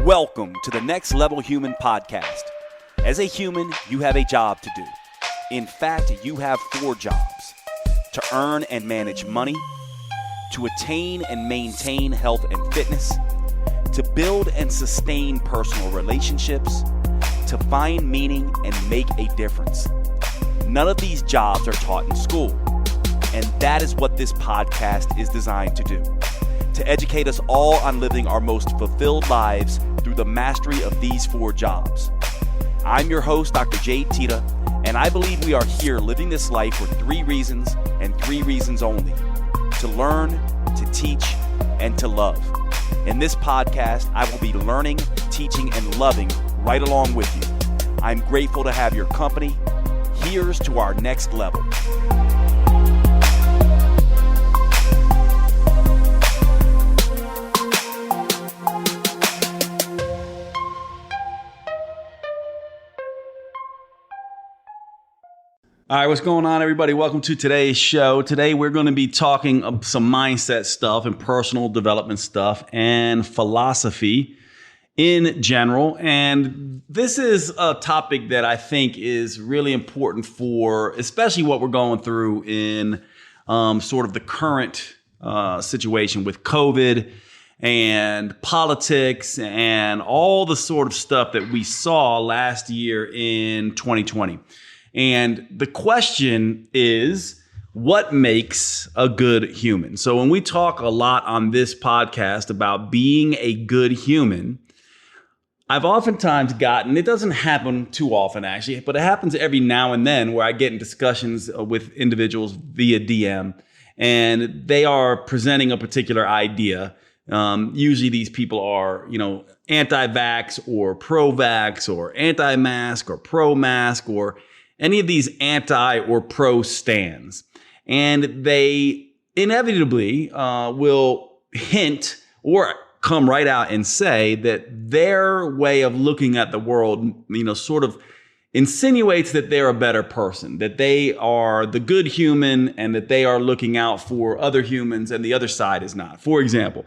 Welcome to the Next Level Human podcast. As a human, you have a job to do. In fact, you have 4 jobs: to earn and manage money, to attain and maintain health and fitness, to build and sustain personal relationships, to find meaning and make a difference. None of these jobs are taught in school, and that is what this podcast is designed to do. To educate us all on living our most fulfilled lives through the mastery of these 4 jobs. I'm your host, Dr. Jade, Teta, and I believe we are here living this life for 3 reasons and 3 reasons only: to learn, to teach, and to love. In this podcast, I will be learning, teaching, and loving right along with you. I'm grateful to have your company. Here's to our next level. All right, what's going on, everybody? Welcome to today's show. Today, we're going to be talking some mindset stuff and personal development stuff and philosophy in general. And this is a topic that I think is really important for, especially what we're going through in sort of the current situation with COVID and politics and all the sort of stuff that we saw last year in 2020. And the question is, what makes a good human? So when we talk a lot on this podcast about being a good human, I've oftentimes gotten, it doesn't happen too often actually, but it happens every now and then where I get in discussions with individuals via DM and they are presenting a particular idea. Usually these people are, anti-vax or pro-vax or anti-mask or pro-mask or any of these anti or pro stands. And they inevitably will hint or come right out and say that their way of looking at the world, sort of insinuates that they're a better person, that they are the good human and that they are looking out for other humans and the other side is not. For example,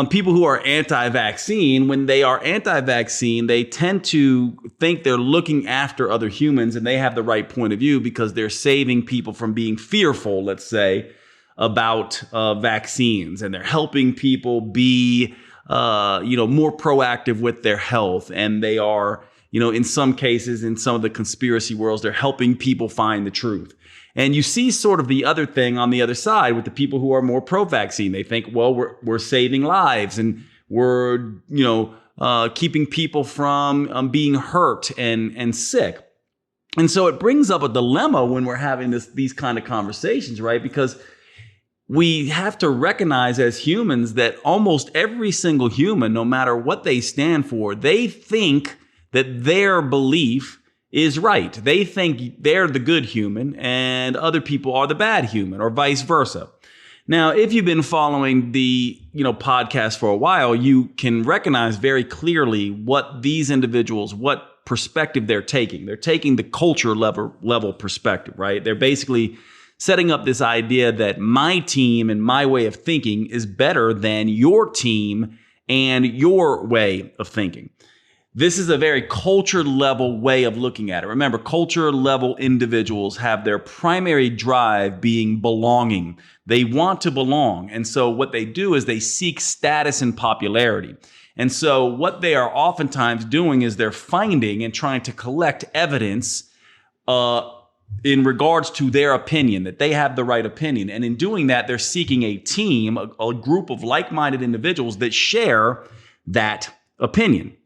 people who are anti-vaccine, when they are anti-vaccine, they tend to think they're looking after other humans and they have the right point of view because they're saving people from being fearful, let's say, about vaccines. And they're helping people be, more proactive with their health. And they are, in some cases, in some of the conspiracy worlds, they're helping people find the truth. And you see sort of the other thing on the other side with the people who are more pro-vaccine. They think, well, we're saving lives and we're, keeping people from being hurt and sick. And so it brings up a dilemma when we're having these kind of conversations, right? Because we have to recognize as humans that almost every single human, no matter what they stand for, they think that their belief is right. They think they're the good human and other people are the bad human or vice versa. Now, if you've been following the, podcast for a while, you can recognize very clearly what these individuals, what perspective they're taking. They're taking the culture level perspective, right? They're basically setting up this idea that my team and my way of thinking is better than your team and your way of thinking. This is a very culture level way of looking at it. Remember, culture level individuals have their primary drive being belonging. They want to belong. And so what they do is they seek status and popularity. And so what they are oftentimes doing is they're finding and trying to collect evidence in regards to their opinion, that they have the right opinion. And in doing that, they're seeking a team, a group of like-minded individuals that share that opinion.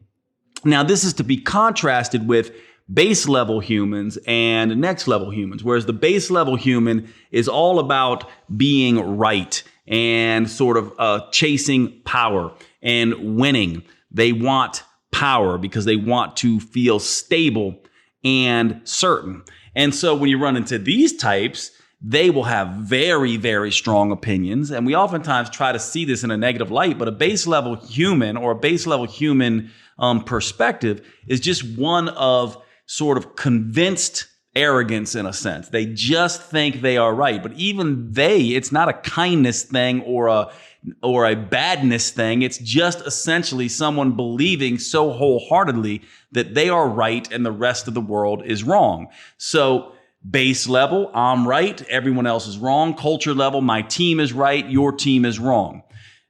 Now, this is to be contrasted with base level humans and next level humans, whereas the base level human is all about being right and sort of chasing power and winning. They want power because they want to feel stable and certain. And so when you run into these types, they will have very, very strong opinions. And we oftentimes try to see this in a negative light, but a base level human or a base level human perspective is just one of sort of convinced arrogance in a sense. They just think they are right. But even it's not a kindness thing or a or a badness thing. It's just essentially someone believing so wholeheartedly that they are right and the rest of the world is wrong. So base level, I'm right, everyone else is wrong. Culture level, my team is right, your team is wrong.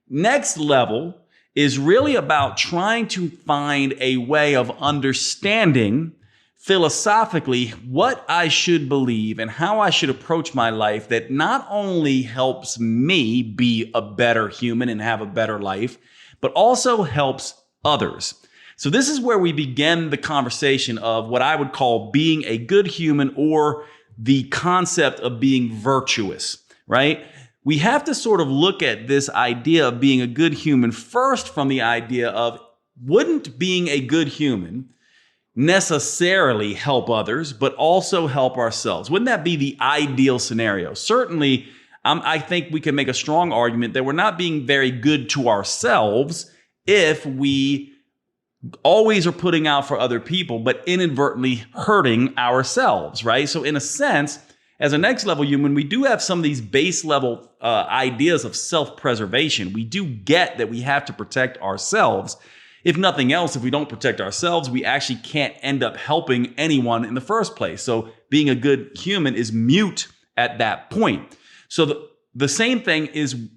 Next level is really about trying to find a way of understanding philosophically what I should believe and how I should approach my life that not only helps me be a better human and have a better life, but also helps others. So this is where we begin the conversation of what I would call being a good human, or the concept of being virtuous, right? We have to sort of look at this idea of being a good human first from the idea of, wouldn't being a good human necessarily help others, but also help ourselves? Wouldn't that be the ideal scenario? Certainly, I think we can make a strong argument that we're not being very good to ourselves if we always are putting out for other people, but inadvertently hurting ourselves, right? So in a sense, as a next level human, we do have some of these base level ideas of self-preservation. We do get that we have to protect ourselves. If nothing else, if we don't protect ourselves, we actually can't end up helping anyone in the first place. So being a good human is mute at that point. So the same thing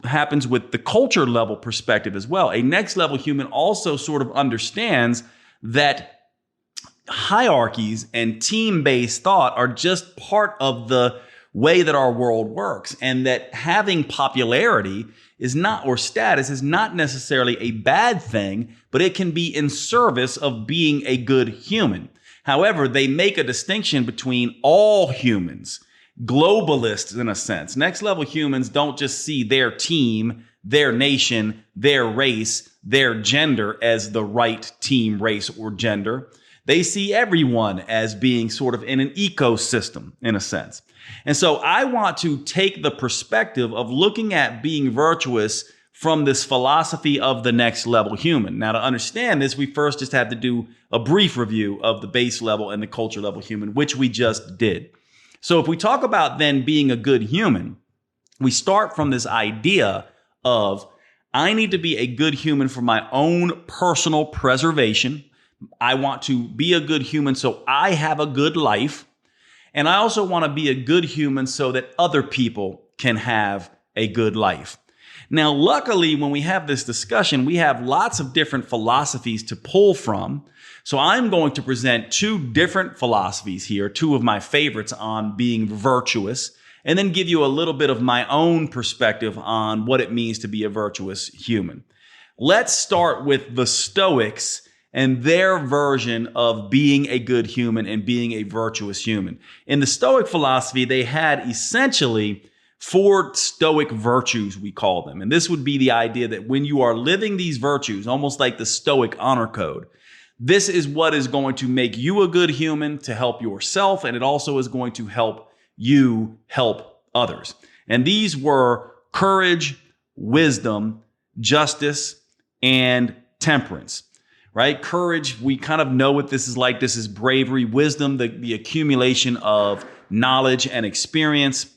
happens with the culture level perspective as well. A next level human also sort of understands that hierarchies and team-based thought are just part of the way that our world works, and that having popularity is not, or status is not necessarily a bad thing, but it can be in service of being a good human. However, they make a distinction between all humans, globalists in a sense. Next level humans don't just see their team, their nation, their race, their gender as the right team, race, or gender. They see everyone as being sort of in an ecosystem in a sense. And so I want to take the perspective of looking at being virtuous from this philosophy of the next level human. Now, to understand this, we first just have to do a brief review of the base level and the culture level human, which we just did. So if we talk about then being a good human, we start from this idea of, I need to be a good human for my own personal preservation. I want to be a good human so I have a good life. And I also want to be a good human so that other people can have a good life. Now, luckily, when we have this discussion, we have lots of different philosophies to pull from. So I'm going to present two different philosophies here, two of my favorites on being virtuous, and then give you a little bit of my own perspective on what it means to be a virtuous human. Let's start with the Stoics and their version of being a good human and being a virtuous human. In the Stoic philosophy, they had essentially 4 Stoic virtues, we call them. And this would be the idea that when you are living these virtues, almost like the Stoic honor code, this is what is going to make you a good human to help yourself, and it also is going to help you help others. And these were courage, wisdom, justice, and temperance. Right? Courage, we kind of know what this is like. This is bravery. Wisdom, the accumulation of knowledge and experience.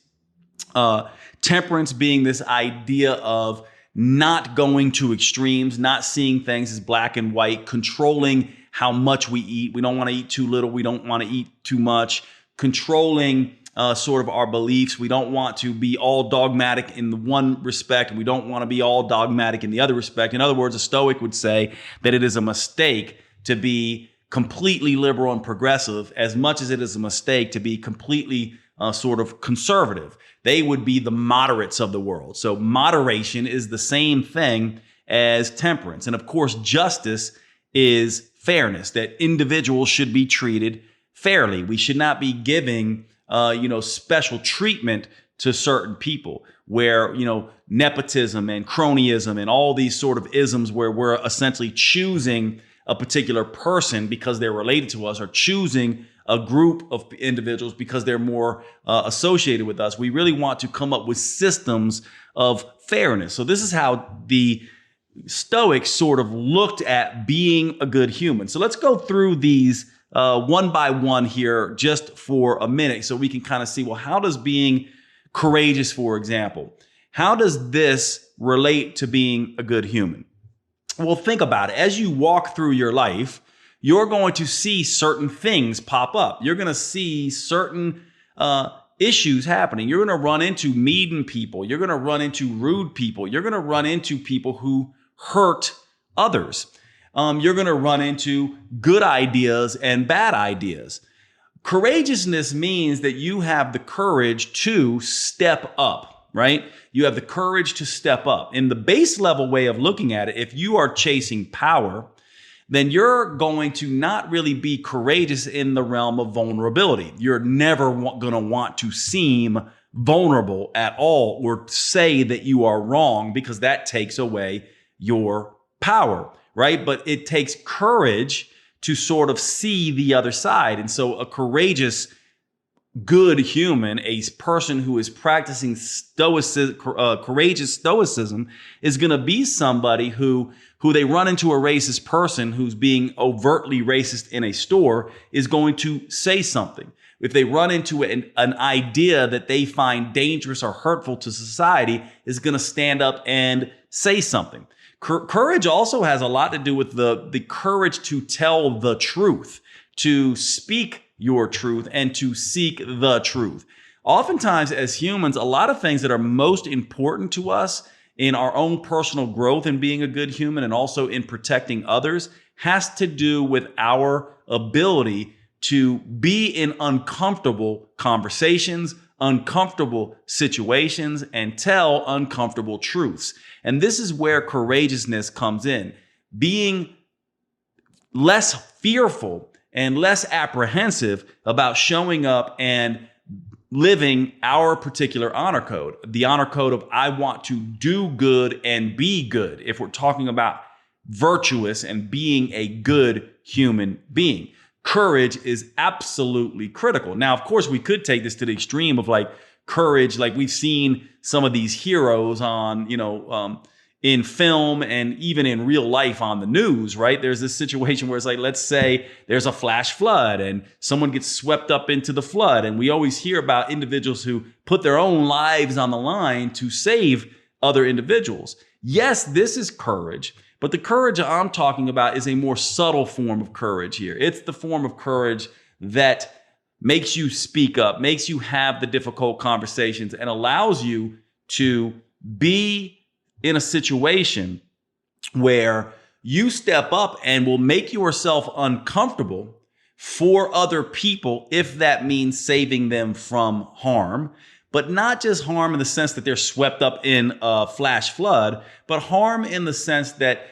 Temperance being this idea of not going to extremes, not seeing things as black and white, controlling how much we eat. We don't want to eat too little. We don't want to eat too much. Controlling sort of our beliefs. We don't want to be all dogmatic in the one respect, and we don't want to be all dogmatic in the other respect. In other words, a Stoic would say that it is a mistake to be completely liberal and progressive as much as it is a mistake to be completely sort of conservative. They would be the moderates of the world. So moderation is the same thing as temperance. And of course, justice is fairness, that individuals should be treated fairly. We should not be giving special treatment to certain people where, nepotism and cronyism and all these sort of isms where we're essentially choosing a particular person because they're related to us, or choosing a group of individuals because they're more associated with us. We really want to come up with systems of fairness. So this is how the Stoics sort of looked at being a good human. So let's go through these one by one here just for a minute so we can kind of see, well, how does being courageous, for example, How does this relate to being a good human? Well, think about it. As you walk through your life, you're going to see certain things pop up. You're going to see certain issues happening. You're going to run into mean people. You're going to run into rude people. You're going to run into people who hurt others. You're going to run into good ideas and bad ideas. Courageousness means that you have the courage to step up, right? You have the courage to step up. In the base level way of looking at it, if you are chasing power, then you're going to not really be courageous in the realm of vulnerability. You're never going to want to seem vulnerable at all or say that you are wrong, because that takes away your power, right? But it takes courage to sort of see the other side. And so a courageous, good human, a person who is practicing courageous stoicism, is going to be somebody who they run into a racist person who's being overtly racist in a store is going to say something. If they run into an idea that they find dangerous or hurtful to society, is going to stand up and say something. Courage also has a lot to do with the courage to tell the truth, to speak your truth, and to seek the truth. Oftentimes, as humans, a lot of things that are most important to us in our own personal growth and being a good human, and also in protecting others, has to do with our ability to be in uncomfortable conversations, uncomfortable situations, and tell uncomfortable truths. And this is where courageousness comes in. Being less fearful and less apprehensive about showing up and living our particular honor code. The honor code of I want to do good and be good, if we're talking about virtuous and being a good human being. Courage is absolutely critical. Now, of course, we could take this to the extreme of like courage, like we've seen some of these heroes on, in film and even in real life on the news, right? There's this situation where it's like, let's say there's a flash flood and someone gets swept up into the flood. And we always hear about individuals who put their own lives on the line to save other individuals. Yes, this is courage, but the courage I'm talking about is a more subtle form of courage here. It's the form of courage that makes you speak up, makes you have the difficult conversations, and allows you to be in a situation where you step up and will make yourself uncomfortable for other people if that means saving them from harm. But not just harm in the sense that they're swept up in a flash flood, but harm in the sense that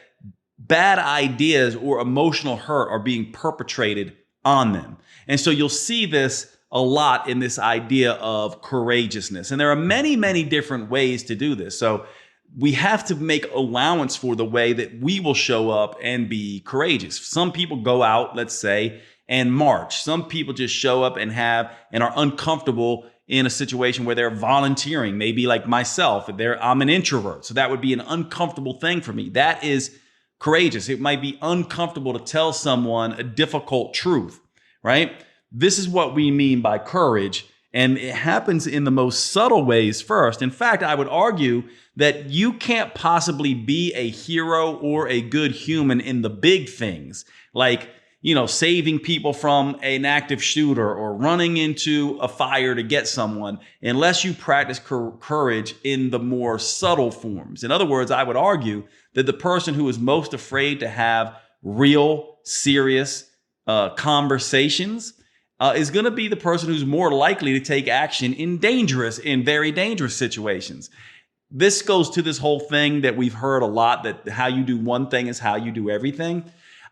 bad ideas or emotional hurt are being perpetrated on them. And so you'll see this a lot in this idea of courageousness. And there are many, many different ways to do this. So we have to make allowance for the way that we will show up and be courageous. Some people go out, let's say, and march. Some people just show up and are uncomfortable in a situation where they're volunteering, maybe like myself. I'm an introvert, so that would be an uncomfortable thing for me. That is courageous. It might be uncomfortable to tell someone a difficult truth, right? This is what we mean by courage, and it happens in the most subtle ways first. In fact, I would argue that you can't possibly be a hero or a good human in the big things, like saving people from an active shooter or running into a fire to get someone, unless you practice courage in the more subtle forms. In other words, I would argue that the person who is most afraid to have real, serious conversations is going to be the person who's more likely to take action in very dangerous situations. This goes to this whole thing that we've heard a lot, that how you do one thing is how you do everything.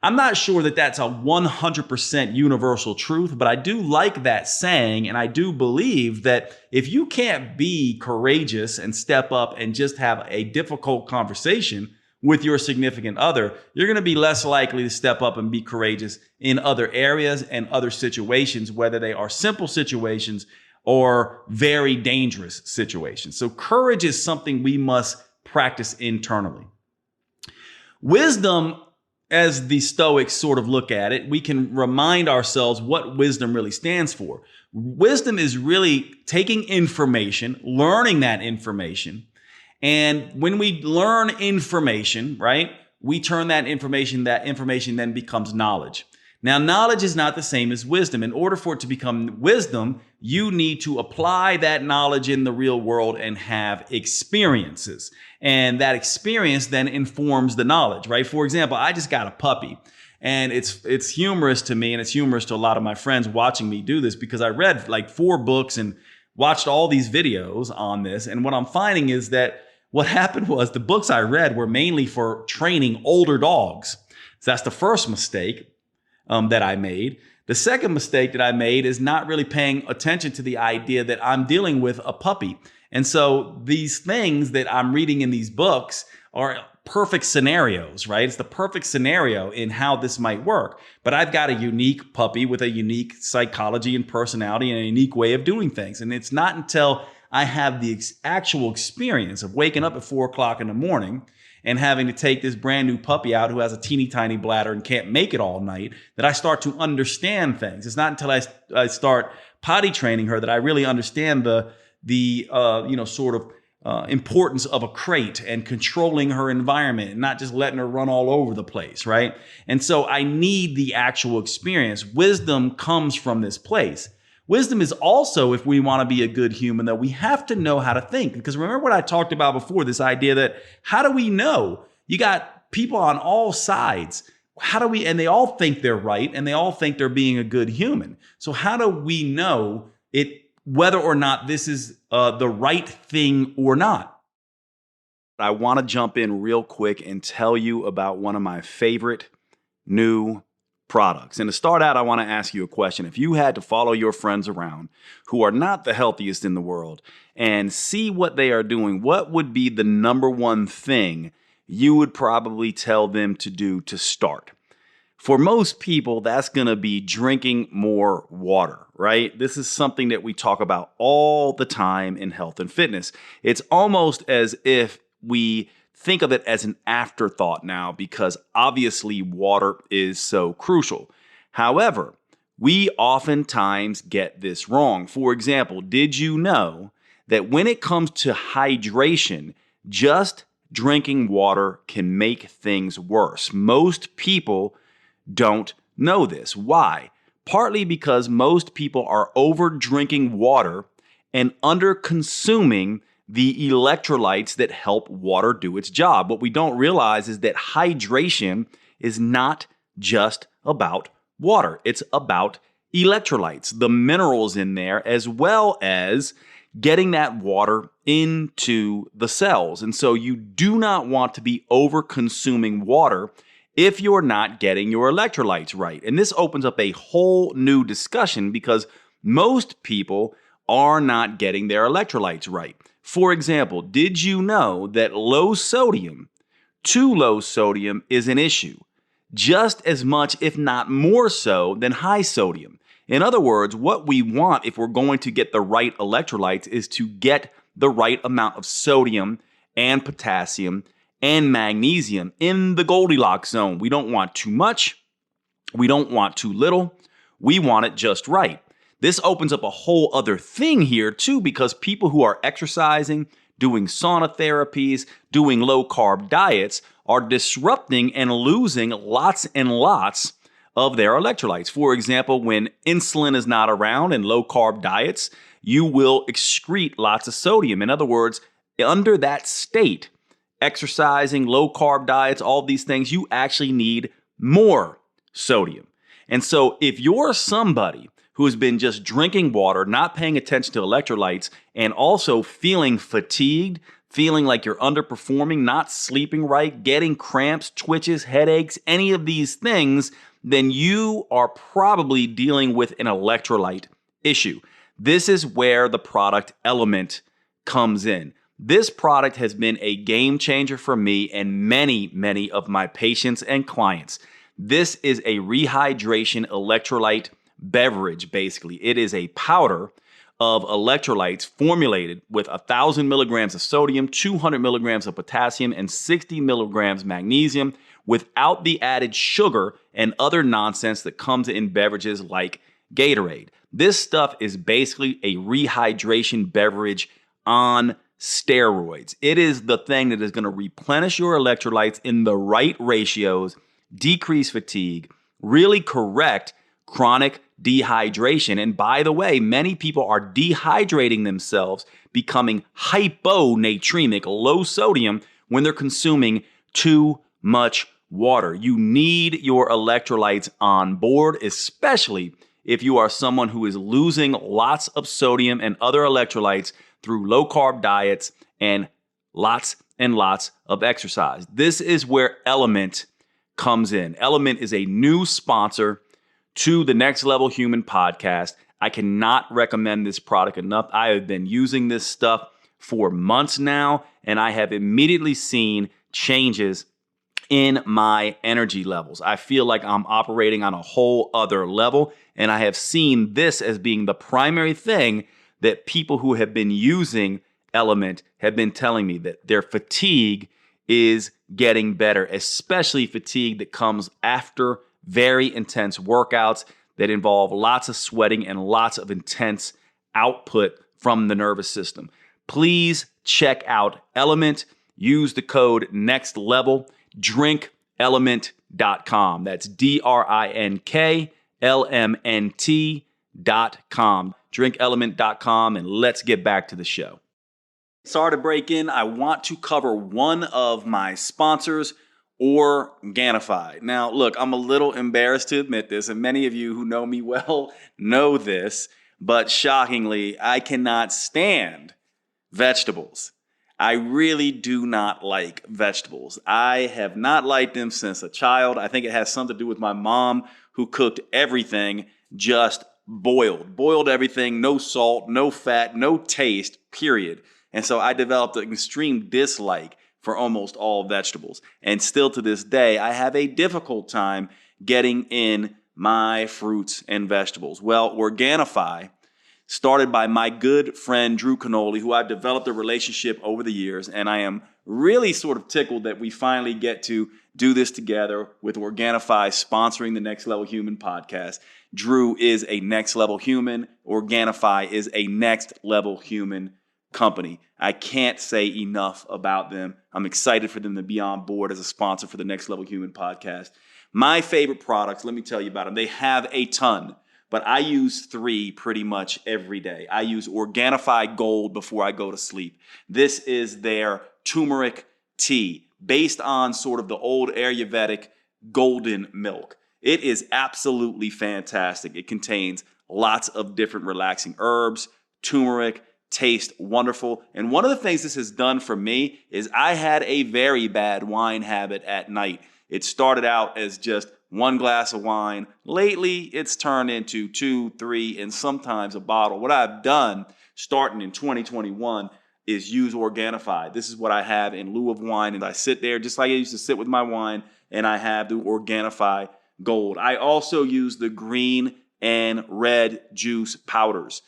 I'm not sure that that's a 100% universal truth, but I do like that saying. And I do believe that if you can't be courageous and step up and just have a difficult conversation with your significant other, you're going to be less likely to step up and be courageous in other areas and other situations, whether they are simple situations or very dangerous situations. So courage is something we must practice internally. Wisdom, as the Stoics sort of look at it, we can remind ourselves what wisdom really stands for. Wisdom is really taking information, learning that information, And when we learn information, right, we turn that information then becomes knowledge. Now, knowledge is not the same as wisdom. In order for it to become wisdom, you need to apply that knowledge in the real world and have experiences. And that experience then informs the knowledge, right? For example, I just got a puppy. And it's humorous to me, and it's humorous to a lot of my friends watching me do this, because I read like 4 books and watched all these videos on this. And what I'm finding is that what happened was the books I read were mainly for training older dogs. So that's the first mistake that I made. The second mistake that I made is not really paying attention to the idea that I'm dealing with a puppy. And so these things that I'm reading in these books are perfect scenarios, right? It's the perfect scenario in how this might work. But I've got a unique puppy with a unique psychology and personality and a unique way of doing things. And it's not until I have the actual experience of waking up at 4 o'clock in the morning and having to take this brand new puppy out who has a teeny tiny bladder and can't make it all night that I start to understand things. It's not until I start potty training her that I really understand the importance of a crate and controlling her environment and not just letting her run all over the place, right? And so I need the actual experience. Wisdom comes from this place. Wisdom is also, if we want to be a good human, that we have to know how to think. Because remember what I talked about before, this idea that how do we know? You got people on all sides. And they all think they're right, and they all think they're being a good human. So how do we know whether or not this is the right thing or not? I want to jump in real quick and tell you about one of my favorite new products. And to start out, I want to ask you a question. If you had to follow your friends around who are not the healthiest in the world and see what they are doing, what would be the number one thing you would probably tell them to do to start? For most people, that's going to be drinking more water, right? This is something that we talk about all the time in health and fitness. It's almost as if we think of it as an afterthought now, because obviously water is so crucial. However, we oftentimes get this wrong. For example, did you know that when it comes to hydration, just drinking water can make things worse? Most people don't know this. Why? Partly because most people are over drinking water and under consuming the electrolytes that help water do its job. What we don't realize is that hydration is not just about water. It's about electrolytes, the minerals in there, as well as getting that water into the cells. And so you do not want to be over consuming water if you're not getting your electrolytes right. And this opens up a whole new discussion, because most people are not getting their electrolytes right. For example, did you know that too low sodium is an issue? Just as much, if not more so, than high sodium. In other words, what we want if we're going to get the right electrolytes is to get the right amount of sodium and potassium and magnesium in the Goldilocks zone. We don't want too much. We don't want too little. We want it just right. This opens up a whole other thing here too, because people who are exercising, doing sauna therapies, doing low carb diets are disrupting and losing lots and lots of their electrolytes. For example, when insulin is not around in low carb diets, you will excrete lots of sodium. In other words, under that state, exercising, low carb diets, all these things, you actually need more sodium. And so if you're somebody who has been just drinking water, not paying attention to electrolytes, and also feeling fatigued, feeling like you're underperforming, not sleeping right, getting cramps, twitches, headaches, any of these things, then you are probably dealing with an electrolyte issue. This is where the product element comes in. This product has been a game changer for me and many, many of my patients and clients. This is a rehydration electrolyte beverage, basically. It is a powder of electrolytes formulated with 1,000 milligrams of sodium, 200 milligrams of potassium, and 60 milligrams magnesium, without the added sugar and other nonsense that comes in beverages like Gatorade. This stuff is basically a rehydration beverage on steroids. It is the thing that is going to replenish your electrolytes in the right ratios, decrease fatigue, really correct chronic dehydration. And by the way, many people are dehydrating themselves, becoming hyponatremic, low sodium, when they're consuming too much water. You need your electrolytes on board, especially if you are someone who is losing lots of sodium and other electrolytes through low carb diets and lots of exercise. This is where Element comes in. Element is a new sponsor to the Next Level Human podcast. I cannot recommend this product enough. I have been using this stuff for months now, and I have immediately seen changes in my energy levels. I feel like I'm operating on a whole other level, and I have seen this as being the primary thing that people who have been using Element have been telling me, that their fatigue is getting better, especially fatigue that comes after very intense workouts that involve lots of sweating and lots of intense output from the nervous system. Please check out Element. Use the code NEXTLEVEL. DrinkElement.com. That's DrinkElement.com. DrinkElement.com, and let's get back to the show. Sorry to break in. I want to cover one of my sponsors, Organifi. Now, look, I'm a little embarrassed to admit this, and many of you who know me well know this, but shockingly, I cannot stand vegetables. I really do not like vegetables. I have not liked them since a child. I think it has something to do with my mom, who cooked everything just boiled everything, no salt, no fat, no taste, period. And so I developed an extreme dislike for almost all vegetables. And still to this day, I have a difficult time getting in my fruits and vegetables. Well, Organifi, started by my good friend Drew Canoli, who I've developed a relationship over the years, and I am really sort of tickled that we finally get to do this together with Organifi sponsoring the Next Level Human podcast. Drew is a Next Level Human. Organifi is a Next Level Human company. I can't say enough about them. I'm excited for them to be on board as a sponsor for the Next Level Human podcast. My favorite products, let me tell you about them. They have a ton, but I use 3 pretty much every day. I use Organifi Gold before I go to sleep. This is their turmeric tea based on sort of the old Ayurvedic golden milk. It is absolutely fantastic. It contains lots of different relaxing herbs, turmeric, tastes wonderful. And one of the things this has done for me is I had a very bad wine habit at night. It started out as just 1 glass of wine. Lately, it's turned into 2, 3, and sometimes a bottle. What I've done starting in 2021 is use Organifi. This is what I have in lieu of wine. And I sit there just like I used to sit with my wine, and I have the Organifi Gold. I also use the green and red juice powders.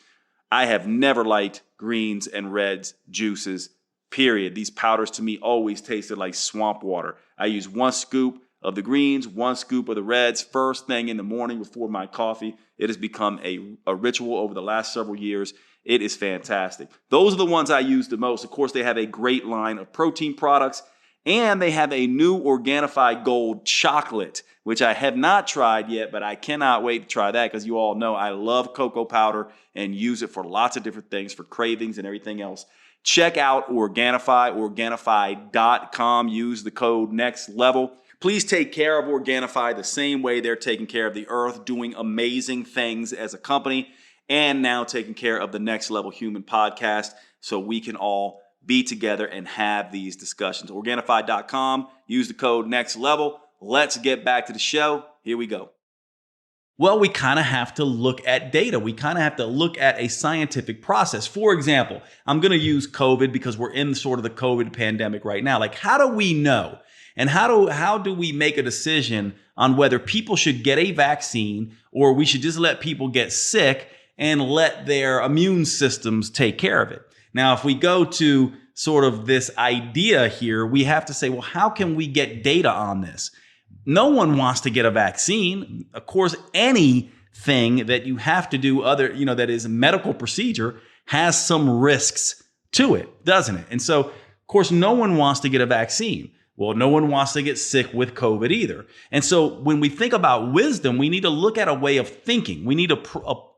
I have never liked greens and reds juices, period. These powders to me always tasted like swamp water. I use 1 scoop of the greens, 1 scoop of the reds first thing in the morning before my coffee. It has become a ritual over the last several years. It is fantastic. Those are the ones I use the most. Of course, they have a great line of protein products, and they have a new Organifi Gold chocolate, which I have not tried yet, but I cannot wait to try that because you all know I love cocoa powder and use it for lots of different things, for cravings and everything else. Check out Organifi, Organifi.com. Use the code NEXTLEVEL. Please take care of Organifi the same way they're taking care of the earth, doing amazing things as a company, and now taking care of the Next Level Human podcast so we can all be together and have these discussions. Organifi.com. Use the code NEXTLEVEL. Let's get back to the show. Here we go. Well, we kind of have to look at data. We kind of have to look at a scientific process. For example, I'm going to use COVID because we're in sort of the COVID pandemic right now. Like, how do we know? And how do we make a decision on whether people should get a vaccine or we should just let people get sick and let their immune systems take care of it? Now, if we go to sort of this idea here, we have to say, well, how can we get data on this? No one wants to get a vaccine. Of course, anything that you have to do that is a medical procedure has some risks to it, doesn't it? And so, of course, no one wants to get a vaccine. Well, no one wants to get sick with COVID either. And so when we think about wisdom, we need to look at a way of thinking. We need to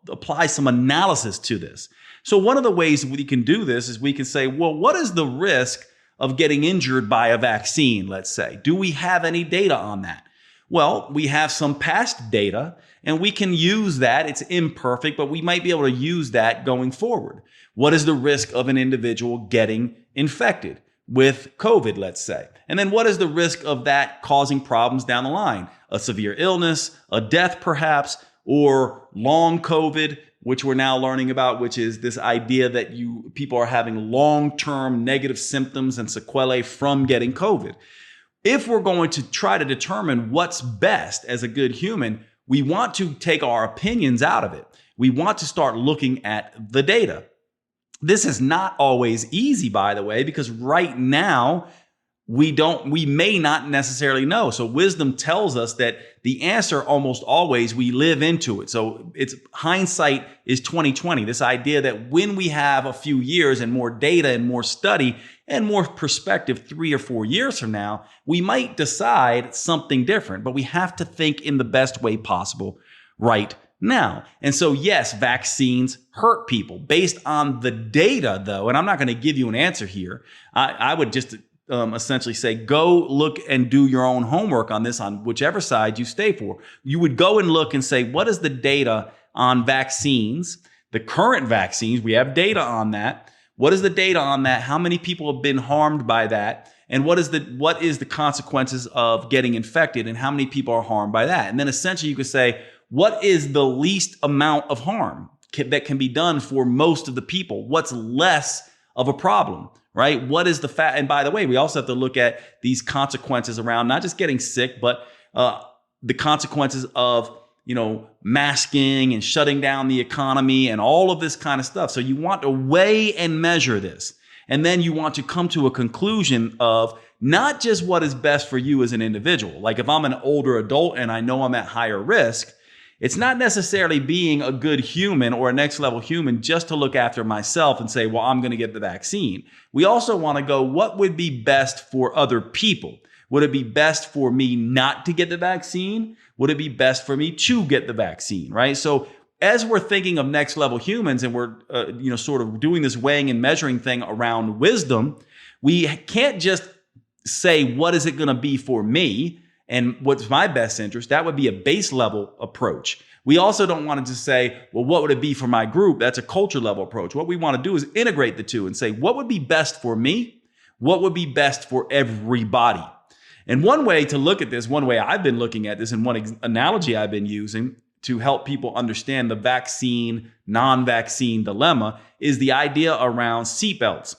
apply some analysis to this. So one of the ways we can do this is we can say, well, what is the risk of getting injured by a vaccine, let's say? Do we have any data on that? Well, we have some past data, and we can use that. It's imperfect, but we might be able to use that going forward. What is the risk of an individual getting infected with COVID, let's say? And then what is the risk of that causing problems down the line? A severe illness, a death perhaps, or long COVID, which we're now learning about, which is this idea that people are having long-term negative symptoms and sequelae from getting COVID. If we're going to try to determine what's best as a good human, we want to take our opinions out of it. We want to start looking at the data. This is not always easy, by the way, because right now we may not necessarily know. So wisdom tells us that the answer almost always we live into it. So it's hindsight is 2020. This idea that when we have a few years and more data and more study and more perspective 3 or 4 years from now, we might decide something different, but we have to think in the best way possible right now. And so, yes, vaccines hurt people based on the data, though. And I'm not going to give you an answer here. I would just essentially say, go look and do your own homework on this, on whichever side you stay for. You would go and look and say, what is the data on vaccines, the current vaccines? We have data on that. What is the data on that? How many people have been harmed by that? And what is the consequences of getting infected, and how many people are harmed by that? And then essentially you could say, what is the least amount of harm that can be done for most of the people? What's less of a problem, right? What is the fact? And by the way, we also have to look at these consequences around not just getting sick, but the consequences of, masking and shutting down the economy and all of this kind of stuff. So you want to weigh and measure this. And then you want to come to a conclusion of not just what is best for you as an individual. Like if I'm an older adult and I know I'm at higher risk, it's not necessarily being a good human or a next level human just to look after myself and say, well, I'm going to get the vaccine. We also want to go, what would be best for other people? Would it be best for me not to get the vaccine? Would it be best for me to get the vaccine, right? So as we're thinking of next level humans and we're, sort of doing this weighing and measuring thing around wisdom, we can't just say, what is it going to be for me? And what's my best interest? That would be a base level approach. We also don't want to just say, well, what would it be for my group? That's a culture level approach. What we want to do is integrate the two and say, what would be best for me? What would be best for everybody? And one way to look at this, one way I've been looking at this, and one analogy I've been using to help people understand the vaccine, non-vaccine dilemma is the idea around seatbelts.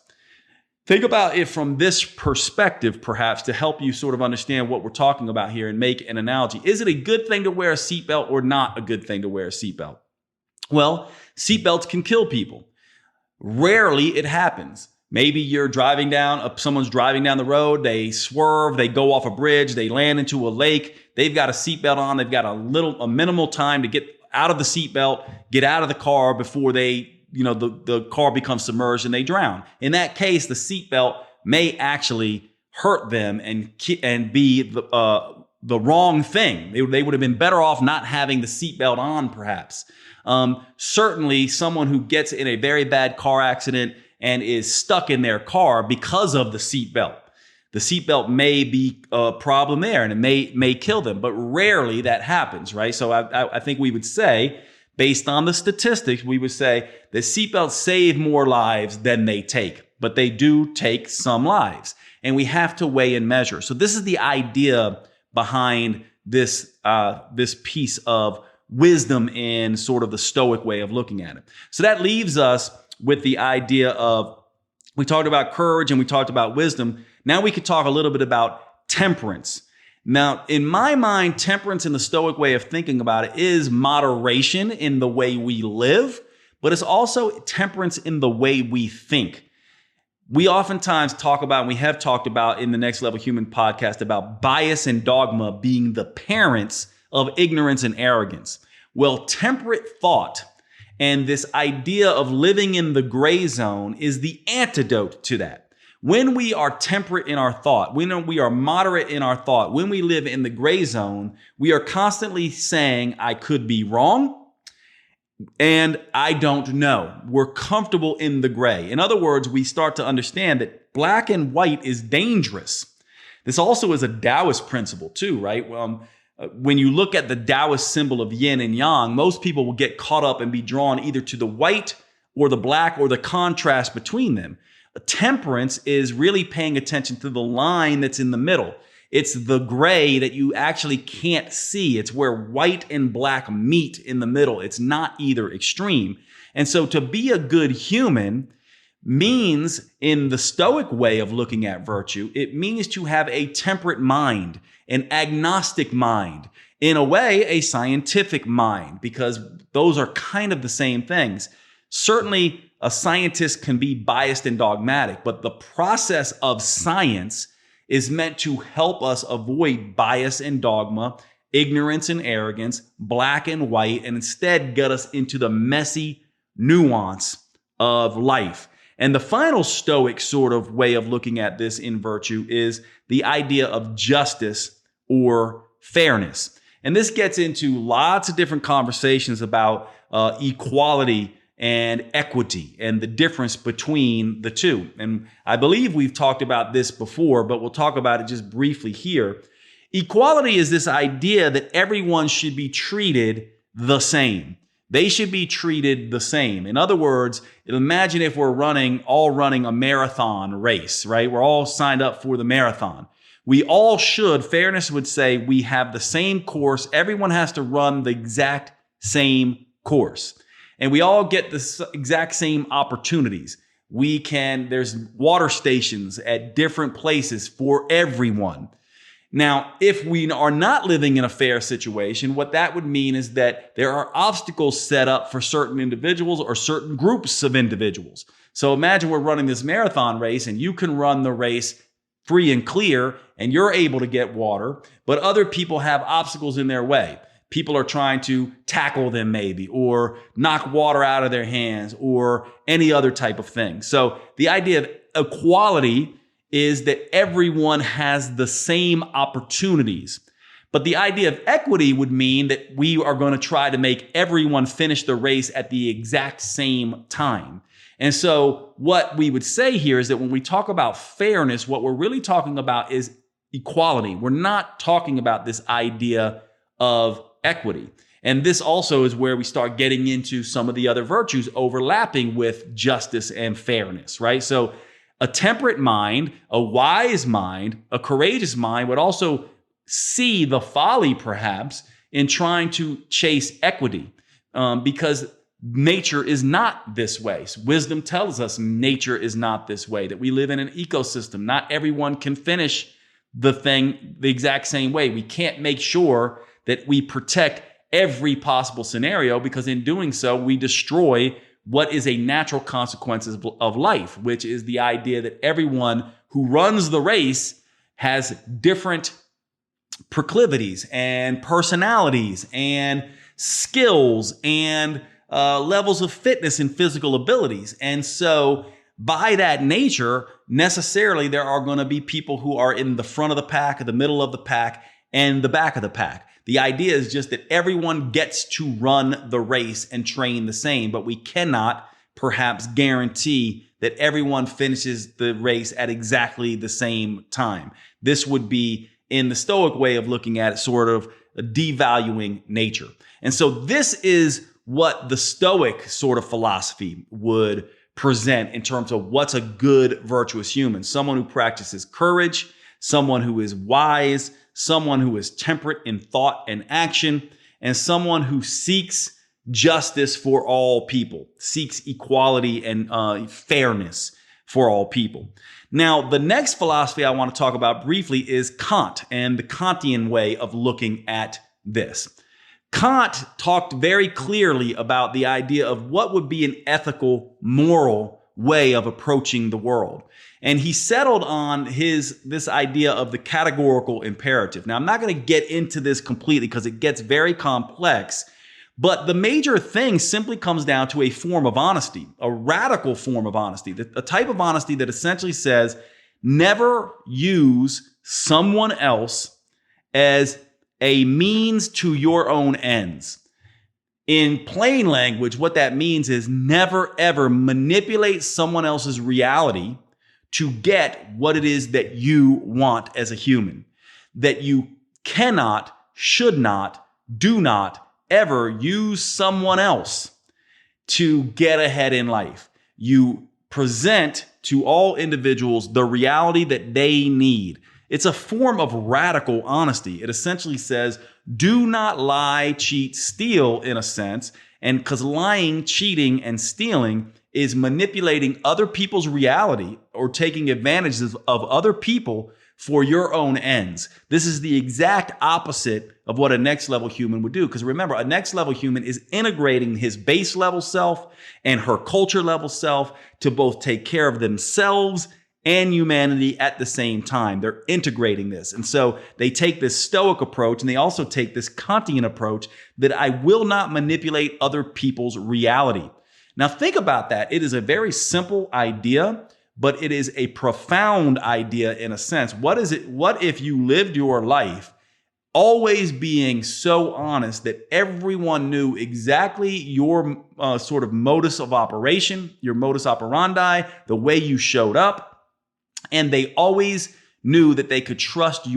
Think about it from this perspective, perhaps, to help you sort of understand what we're talking about here and make an analogy. Is it a good thing to wear a seatbelt or not a good thing to wear a seatbelt? Well, seatbelts can kill people. Rarely it happens. Maybe someone's driving down the road, they swerve, they go off a bridge, they land into a lake, they've got a seatbelt on, they've got a minimal time to get out of the seatbelt, get out of the car before the car becomes submerged and they drown. In that case, the seatbelt may actually hurt them and be the wrong thing. They would have been better off not having the seatbelt on, perhaps. Certainly, someone who gets in a very bad car accident and is stuck in their car because of the seatbelt. The seatbelt may be a problem there, and it may kill them, but rarely that happens, right? So I think we would say, based on the statistics, we would say that seatbelts save more lives than they take, but they do take some lives, and we have to weigh and measure. So this is the idea behind this piece of wisdom in sort of the Stoic way of looking at it. So that leaves us with the idea of, we talked about courage and we talked about wisdom. Now we could talk a little bit about temperance. Now, in my mind, temperance in the Stoic way of thinking about it is moderation in the way we live, but it's also temperance in the way we think. We oftentimes talk about, and we have talked about in the Next Level Human podcast, about bias and dogma being the parents of ignorance and arrogance. Well, temperate thought And this idea of living in the gray zone is the antidote to that. When we are temperate in our thought, when we are moderate in our thought, when we live in the gray zone, we are constantly saying, I could be wrong and I don't know. We're comfortable in the gray. In other words, we start to understand that black and white is dangerous. This also is a Taoist principle too, right? When you look at the Taoist symbol of yin and yang, most people will get caught up and be drawn either to the white or the black or the contrast between them. Temperance is really paying attention to the line that's in the middle. It's the gray that you actually can't see. It's where white and black meet in the middle. It's not either extreme. And so to be a good human means, in the Stoic way of looking at virtue, it means to have a temperate mind, an agnostic mind, in a way, a scientific mind, because those are kind of the same things. Certainly, a scientist can be biased and dogmatic, but the process of science is meant to help us avoid bias and dogma, ignorance and arrogance, black and white, and instead get us into the messy nuance of life. And the final Stoic sort of way of looking at this in virtue is the idea of justice or fairness. And this gets into lots of different conversations about equality and equity and the difference between the two. And I believe we've talked about this before, but we'll talk about it just briefly here. Equality is this idea that everyone should be treated the same. They should be treated the same. In other words, imagine if we're all running a marathon race, right? We're all signed up for the marathon. We all should, fairness would say, we have the same course. Everyone has to run the exact same course. And we all get the exact same opportunities. There's water stations at different places for everyone. Now, if we are not living in a fair situation, what that would mean is that there are obstacles set up for certain individuals or certain groups of individuals. So imagine we're running this marathon race and you can run the race free and clear and you're able to get water, but other people have obstacles in their way. People are trying to tackle them maybe, or knock water out of their hands, or any other type of thing. So the idea of equality is that everyone has the same opportunities. But the idea of equity would mean that we are going to try to make everyone finish the race at the exact same time. And so what we would say here is that when we talk about fairness, what we're really talking about is equality. We're not talking about this idea of equity. And this also is where we start getting into some of the other virtues overlapping with justice and fairness, right? So a temperate mind, a wise mind, a courageous mind would also see the folly, perhaps, in trying to chase equity, because nature is not this way. Wisdom tells us nature is not this way, that we live in an ecosystem. Not everyone can finish the thing the exact same way. We can't make sure that we protect every possible scenario, because in doing so, we destroy what is a natural consequence of life, which is the idea that everyone who runs the race has different proclivities and personalities and skills and levels of fitness and physical abilities. And so by that nature, necessarily there are going to be people who are in the front of the pack, the middle of the pack, and the back of the pack. The idea is just that everyone gets to run the race and train the same, but we cannot perhaps guarantee that everyone finishes the race at exactly the same time. This would be, in the Stoic way of looking at it, sort of devaluing nature. And so this is what the Stoic sort of philosophy would present in terms of what's a good, virtuous human. Someone who practices courage, someone who is wise, someone who is temperate in thought and action, and someone who seeks justice for all people, seeks equality and fairness for all people. Now, the next philosophy I want to talk about briefly is Kant and the Kantian way of looking at this. Kant talked very clearly about the idea of what would be an ethical, moral way of approaching the world. And he settled on this idea of the categorical imperative. Now, I'm not going to get into this completely because it gets very complex, But the major thing simply comes down to a form of honesty, a radical form of honesty, a type of honesty that essentially says, never use someone else as a means to your own ends. In plain language, what that means is never ever manipulate someone else's reality to get what it is that you want as a human. That you cannot, should not, do not ever use someone else to get ahead in life. You present to all individuals the reality that they need. It's a form of radical honesty. It essentially says, do not lie, cheat, steal in a sense. And because lying, cheating, and stealing is manipulating other people's reality or taking advantages of other people for your own ends. This is the exact opposite of what a next level human would do. Because remember, a next level human is integrating his base level self and her culture level self to both take care of themselves and humanity at the same time. They're integrating this. And so they take this Stoic approach, and they also take this Kantian approach that I will not manipulate other people's reality. Now think about that. It is a very simple idea, but it is a profound idea in a sense. What if you lived your life always being so honest that everyone knew exactly your sort of modus of operation, your modus operandi, the way you showed up, and they always knew that they could trust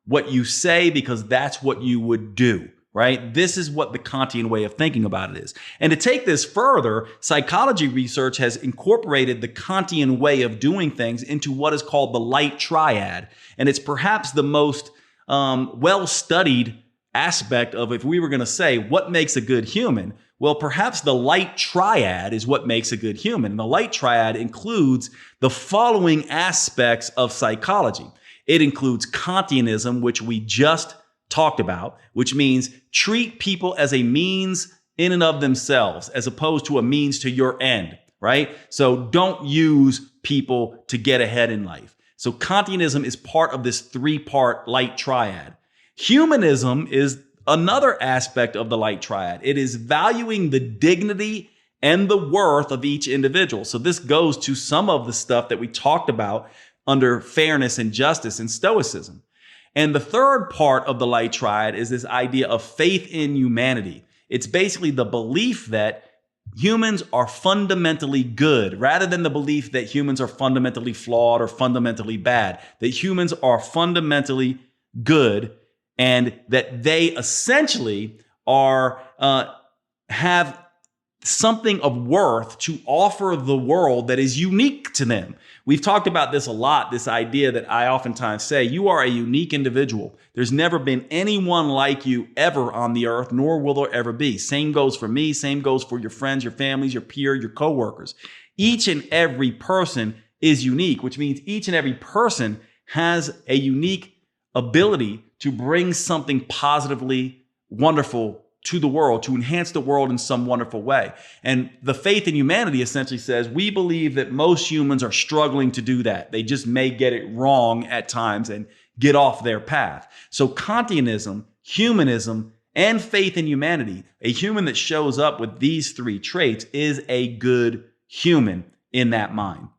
what you say because that's what you would do. Right? This is what the Kantian way of thinking about it is. And to take this further, psychology research has incorporated the Kantian way of doing things into what is called the Light Triad. And it's perhaps the most well-studied aspect of, if we were going to say what makes a good human, well, perhaps the Light Triad is what makes a good human. And the Light Triad includes the following aspects of psychology. It includes Kantianism, which we just talked about, which means treat people as a means in and of themselves, as opposed to a means to your end, right? So don't use people to get ahead in life. So Kantianism is part of this three-part Light Triad. Humanism is another aspect of the Light Triad. It is valuing the dignity and the worth of each individual. So this goes to some of the stuff that we talked about under fairness and justice and Stoicism. And the third part of the Light Triad is this idea of faith in humanity. It's basically the belief that humans are fundamentally good, rather than the belief that humans are fundamentally flawed or fundamentally bad, that humans are fundamentally good and that they essentially have something of worth to offer the world that is unique to them. We've talked about this a lot, this idea that I oftentimes say, you are a unique individual. There's never been anyone like you ever on the earth, nor will there ever be. Same goes for me, same goes for your friends, your families, your peer, your coworkers. Each and every person is unique, which means each and every person has a unique ability to bring something positively wonderful to the world, to enhance the world in some wonderful way. And the faith in humanity essentially says, we believe that most humans are struggling to do that. They just may get it wrong at times and get off their path. So Kantianism, humanism, and faith in humanity, a human that shows up with these three traits is a good human in that mind.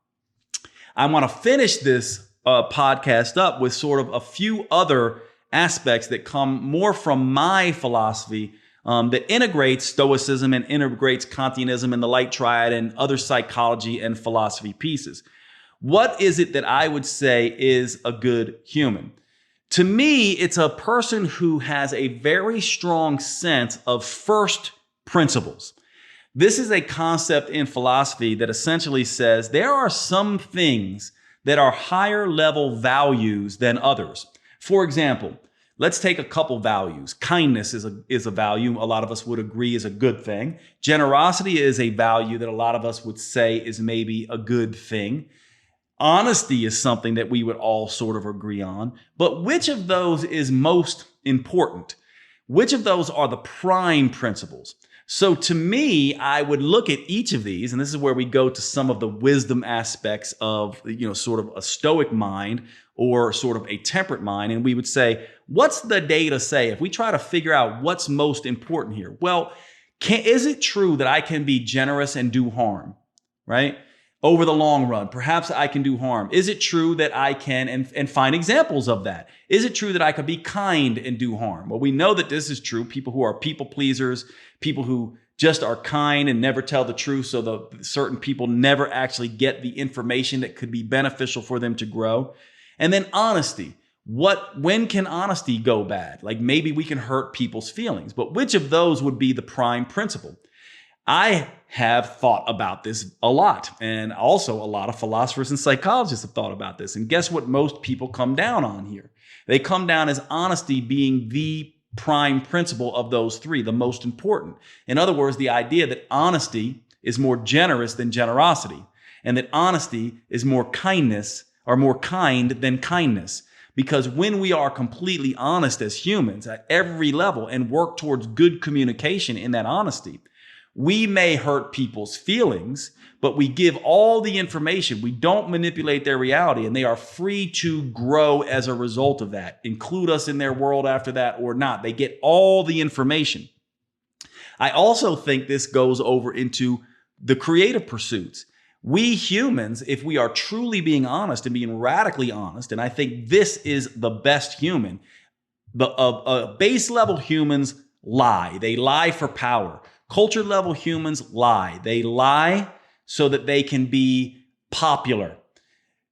I want to finish this podcast up with sort of a few other aspects that come more from my philosophy that integrates Stoicism and integrates Kantianism and the Light Triad and other psychology and philosophy pieces. What is it that I would say is a good human? To me, it's a person who has a very strong sense of first principles. This is a concept in philosophy that essentially says there are some things that are higher level values than others. For example, let's take a couple values. Kindness is a value a lot of us would agree is a good thing. Generosity is a value that a lot of us would say is maybe a good thing. Honesty is something that we would all sort of agree on. But which of those is most important? Which of those are the prime principles? So to me, I would look at each of these, and this is where we go to some of the wisdom aspects of, sort of a Stoic mind or sort of a temperate mind. And we would say, what's the data say? If we try to figure out what's most important here, well, is it true that I can be generous and do harm, right? Over the long run, perhaps I can do harm. Is it true that I can, and find examples of that? Is it true that I could be kind and do harm? Well, we know that this is true. People who are people pleasers, people who just are kind and never tell the truth, so the certain people never actually get the information that could be beneficial for them to grow. And then honesty. When can honesty go bad? Like maybe we can hurt people's feelings, but which of those would be the prime principle? I have thought about this a lot, and also a lot of philosophers and psychologists have thought about this. And guess what most people come down on here? They come down as honesty being the prime principle of those three, the most important. In other words, the idea that honesty is more generous than generosity, and that honesty is more kindness or more kind than kindness. Because when we are completely honest as humans at every level and work towards good communication in that honesty, we may hurt people's feelings, but we give all the information. We don't manipulate their reality, and they are free to grow as a result of that, include us in their world after that or not. They get all the information. I also think this goes over into the creative pursuits. We humans, if we are truly being honest and being radically honest, and I think this is the best human, the base level humans lie. They lie for power. Culture level humans lie. They lie so that they can be popular.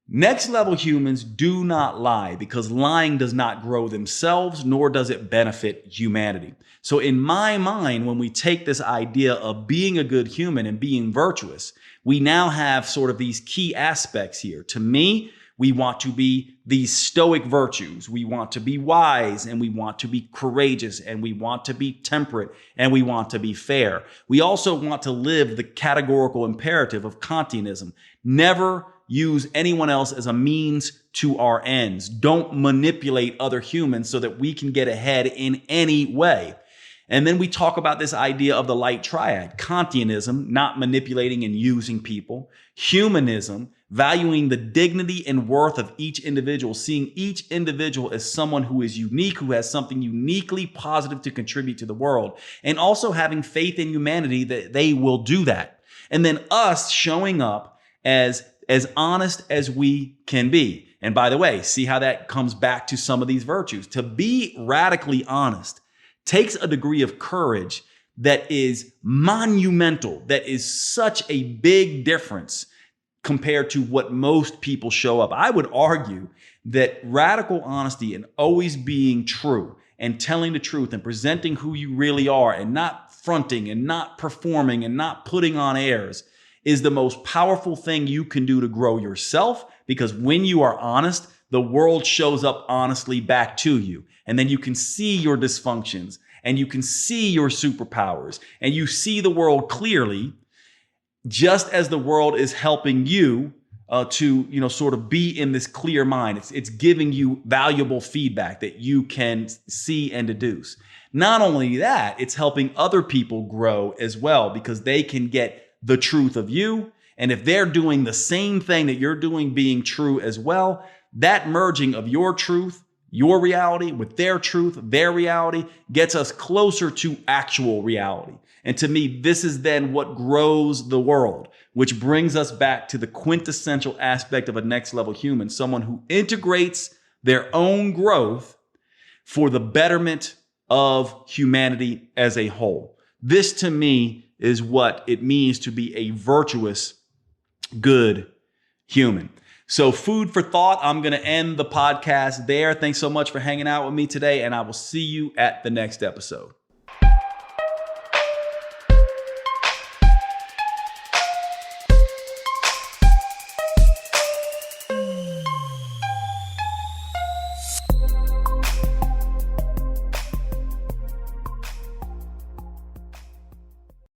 Next level humans do not lie because lying does not grow themselves, nor does it benefit humanity. So in my mind, when we take this idea of being a good human and being virtuous, we now have sort of these key aspects here. To me, we want to be these Stoic virtues. We want to be wise, and we want to be courageous, and we want to be temperate, and we want to be fair. We also want to live the categorical imperative of Kantianism. Never use anyone else as a means to our ends. Don't manipulate other humans so that we can get ahead in any way. And then we talk about this idea of the Light Triad. Kantianism, not manipulating and using people. Humanism, valuing the dignity and worth of each individual, seeing each individual as someone who is unique, who has something uniquely positive to contribute to the world, and also having faith in humanity that they will do that. And then us showing up as honest as we can be. And by the way, see how that comes back to some of these virtues. To be radically honest takes a degree of courage that is monumental, that is such a big difference compared to what most people show up. I would argue that radical honesty and always being true and telling the truth and presenting who you really are and not fronting and not performing and not putting on airs is the most powerful thing you can do to grow yourself, because when you are honest, the world shows up honestly back to you. And then you can see your dysfunctions and you can see your superpowers and you see the world clearly, just as the world is helping you to sort of be in this clear mind. It's giving you valuable feedback that you can see and deduce. Not only that, it's helping other people grow as well, because they can get the truth of you. And if they're doing the same thing that you're doing, being true as well, that merging of your truth, your reality with their truth, their reality, gets us closer to actual reality. And to me, this is then what grows the world, which brings us back to the quintessential aspect of a next level human, someone who integrates their own growth for the betterment of humanity as a whole. This to me is what it means to be a virtuous, good human. So food for thought. I'm going to end the podcast there. Thanks so much for hanging out with me today, and I will see you at the next episode.